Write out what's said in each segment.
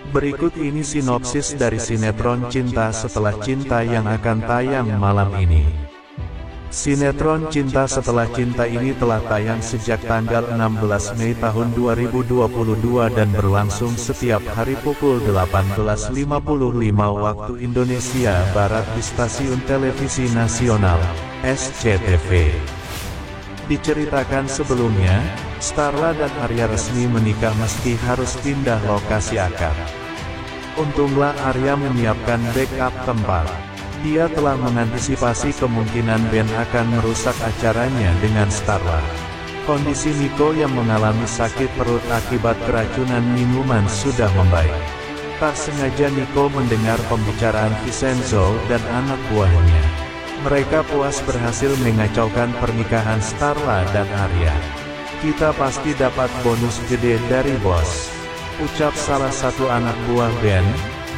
Berikut ini sinopsis dari sinetron Cinta Setelah Cinta yang akan tayang malam ini. Sinetron Cinta Setelah Cinta ini telah tayang sejak tanggal 16 Mei tahun 2022 dan berlangsung setiap hari pukul 18.55 waktu Indonesia Barat di stasiun televisi nasional, SCTV. Diceritakan sebelumnya, Starla dan Arya resmi menikah meski harus pindah lokasi akad. Untunglah Arya menyiapkan backup tempat. Dia telah mengantisipasi kemungkinan Ben akan merusak acaranya dengan Starla. Kondisi Nico yang mengalami sakit perut akibat keracunan minuman sudah membaik. Tak sengaja Nico mendengar pembicaraan Vincenzo dan anak buahnya. Mereka puas berhasil mengacaukan pernikahan Starla dan Arya. "Kita pasti dapat bonus gede dari bos," ucap salah satu anak buah Ben,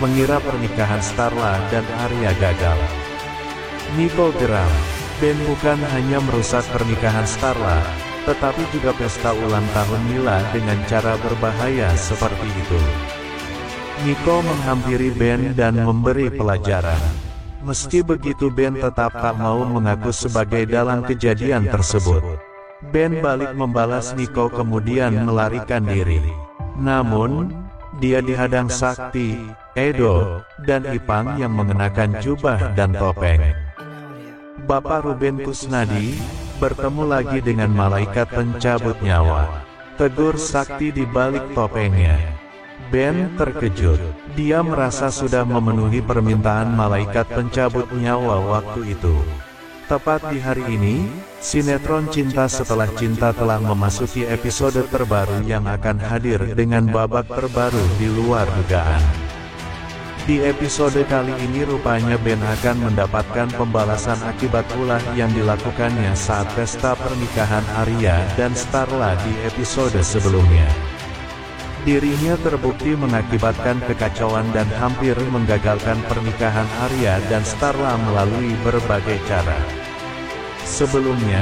mengira pernikahan Starla dan Arya gagal. Nico geram. Ben bukan hanya merusak pernikahan Starla, tetapi juga pesta ulang tahun Mila dengan cara berbahaya seperti itu. Nico menghampiri Ben dan memberi pelajaran. Meski begitu Ben tetap tak mau mengaku sebagai dalang kejadian tersebut. Ben balik membalas Nico kemudian melarikan diri. Namun, dia dihadang Sakti, Edo, dan Ipang yang mengenakan jubah dan topeng. Bapak Ruben Kusnadi bertemu lagi dengan malaikat pencabut nyawa. Tegur Sakti di balik topengnya. Ben terkejut. Dia merasa sudah memenuhi permintaan malaikat pencabut nyawa waktu itu. Tepat di hari ini, sinetron Cinta Setelah Cinta telah memasuki episode terbaru yang akan hadir dengan babak terbaru di luar dugaan. Di episode kali ini rupanya Ben akan mendapatkan pembalasan akibat ulah yang dilakukannya saat pesta pernikahan Arya dan Starla di episode sebelumnya. Dirinya terbukti mengakibatkan kekacauan dan hampir menggagalkan pernikahan Arya dan Starla melalui berbagai cara. Sebelumnya,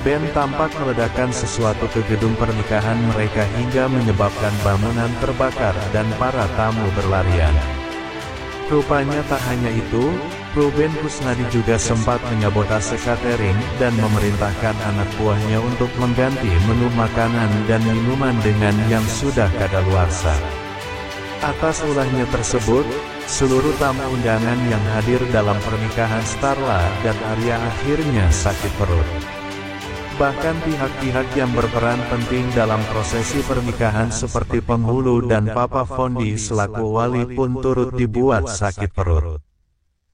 Ben tampak meledakkan sesuatu ke gedung pernikahan mereka hingga menyebabkan bangunan terbakar dan para tamu berlarian. Rupanya tak hanya itu, Ruben Kusnadi juga sempat menyabotase catering dan memerintahkan anak buahnya untuk mengganti menu makanan dan minuman dengan yang sudah kadaluarsa. Atas ulahnya tersebut, seluruh tamu undangan yang hadir dalam pernikahan Starla dan Arya akhirnya sakit perut. Bahkan pihak-pihak yang berperan penting dalam prosesi pernikahan seperti penghulu dan Papa Fondi selaku wali pun turut dibuat sakit perut.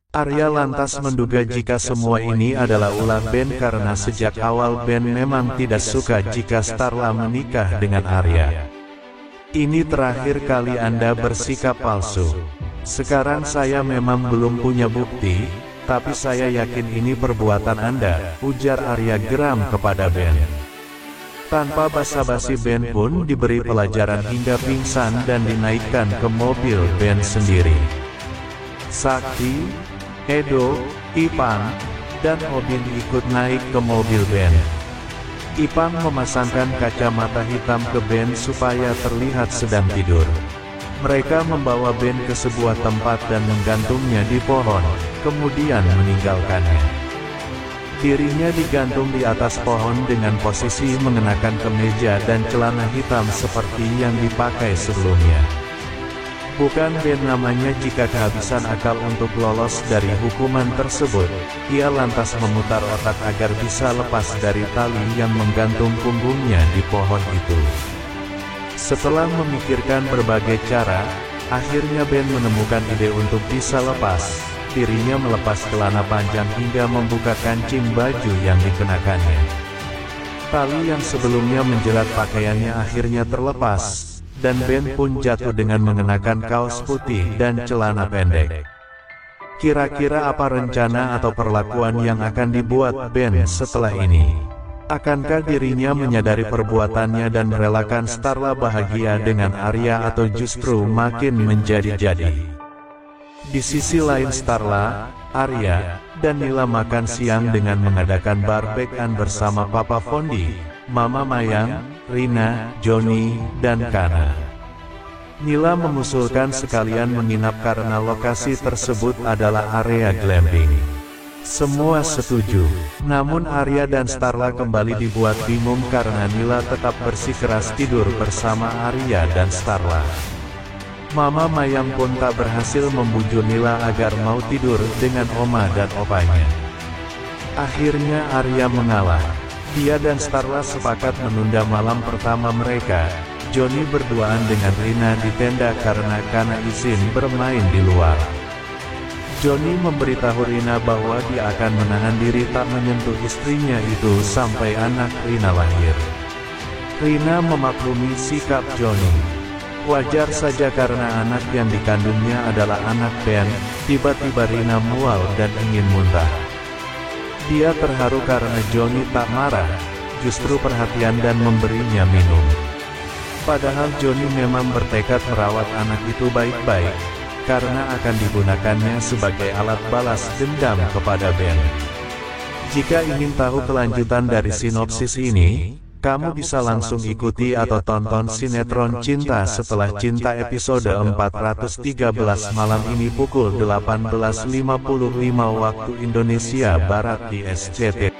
Arya lantas menduga jika semua ini adalah ulah Ben karena sejak awal Ben memang tidak suka jika Starla menikah dengan Arya. "Ini terakhir kali Anda bersikap palsu. Sekarang saya memang belum punya bukti, tapi saya yakin ini perbuatan Anda," ujar Arya geram kepada Ben. Tanpa basa-basi Ben pun diberi pelajaran hingga pingsan dan dinaikkan ke mobil Ben sendiri. Sakti, Edo, Ipang, dan Obin ikut naik ke mobil Ben. Ipang memasangkan kacamata hitam ke Ben supaya terlihat sedang tidur. Mereka membawa Ben ke sebuah tempat dan menggantungnya di pohon, kemudian meninggalkannya. Dirinya digantung di atas pohon dengan posisi mengenakan kemeja dan celana hitam seperti yang dipakai sebelumnya. Bukan Ben namanya jika kehabisan akal untuk lolos dari hukuman tersebut. Ia lantas memutar otak agar bisa lepas dari tali yang menggantung punggungnya di pohon itu. Setelah memikirkan berbagai cara, akhirnya Ben menemukan ide untuk bisa lepas. Dirinya melepas celana panjang hingga membuka kancing baju yang dikenakannya. Tali yang sebelumnya menjerat pakaiannya akhirnya terlepas, dan Ben pun jatuh dengan mengenakan kaos putih dan celana pendek. Kira-kira apa rencana atau perlakuan yang akan dibuat Ben setelah ini? Akankah dirinya menyadari perbuatannya dan merelakan Starla bahagia dengan Arya atau justru makin menjadi-jadi? Di sisi lain Starla, Arya, dan Mila makan siang dengan mengadakan barbekyuan bersama Papa Fondi, Mama Mayang, Rina, Joni, dan Kana. Nila mengusulkan sekalian menginap karena lokasi tersebut adalah area glamping. Semua setuju. Namun Arya dan Starla kembali dibuat bingung karena Nila tetap bersikeras tidur bersama Arya dan Starla. Mama Mayang pun tak berhasil membujuk Nila agar mau tidur dengan Oma dan Opanya. Akhirnya Arya mengalah. Dia dan Starla sepakat menunda malam pertama mereka. Johnny berduaan dengan Rina di tenda karena Kana izin bermain di luar. Johnny memberitahu Rina bahwa dia akan menahan diri tak menyentuh istrinya itu sampai anak Rina lahir. Rina memaklumi sikap Johnny. Wajar saja karena anak yang dikandungnya adalah anak Ben. Tiba-tiba Rina mual dan ingin muntah. Dia terharu karena Johnny tak marah, justru perhatian dan memberinya minum. Padahal Johnny memang bertekad merawat anak itu baik-baik, karena akan digunakannya sebagai alat balas dendam kepada Ben. Jika ingin tahu kelanjutan dari sinopsis ini, kamu bisa langsung ikuti atau tonton sinetron Cinta Setelah Cinta episode 413 malam ini pukul 18.55 waktu Indonesia Barat di SCTV.